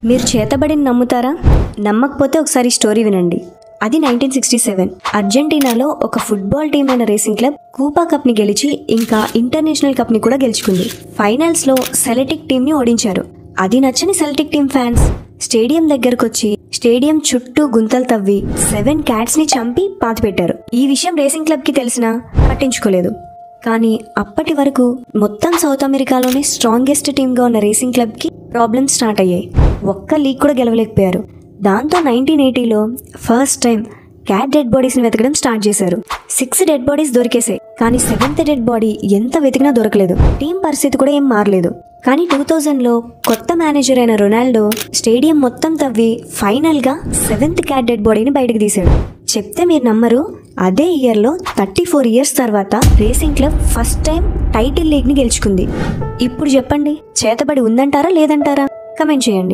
మీరు చేతబడిని నమ్ముతారా? నమ్మకపోతే ఒకసారి స్టోరీ వినండి. అది 1967 అర్జెంటీనాలో ఒక ఫుట్బాల్ టీం అయిన రేసింగ్ క్లబ్ కూపా కప్ ని గెలిచి ఇంకా ఇంటర్నేషనల్ కప్ ని కూడా గెలుచుకుంది. ఫైనల్స్ లో సెలటిక్ టీం ని ఓడించారు. అది నచ్చని సెలటిక్ టీం ఫ్యాన్స్ స్టేడియం దగ్గరకు వచ్చి స్టేడియం చుట్టూ గుంతలు తవ్వి 7 క్యాట్స్ ని చంపి పాతిపెట్టారు. ఈ విషయం రేసింగ్ క్లబ్ కి తెలిసినా పట్టించుకోలేదు. కానీ అప్పటి వరకు మొత్తం సౌత్ అమెరికాలోనే స్ట్రాంగెస్ట్ టీమ్గా ఉన్న రేసింగ్ క్లబ్కి ప్రాబ్లమ్స్ స్టార్ట్ అయ్యాయి. ఒక్క లీగ్ కూడా గెలవలేకపోయారు. దాంతో 1980లో ఫస్ట్ టైం క్యాట్ డెడ్ బాడీస్ని వెతకడం స్టార్ట్ చేశారు. 6 డెడ్ బాడీస్ దొరికేసాయి. కానీ 7th డెడ్ బాడీ ఎంత వెతికినా దొరకలేదు. టీం పరిస్థితి కూడా ఏం మారలేదు. కానీ 2000లో కొత్త మేనేజర్ అయిన రొనాల్డో స్టేడియం మొత్తం తవ్వి ఫైనల్గా 7th క్యాట్ డెడ్ బాడీని బయటకు తీశాడు. చెప్తే మీరు నమ్మరు, అదే ఇయర్లో 34 ఇయర్స్ తర్వాత racing club first time title లీగ్ని గెలుచుకుంది. ఇప్పుడు చెప్పండి, చేతబడి ఉందంటారా లేదంటారా? కమెంట్ చేయండి.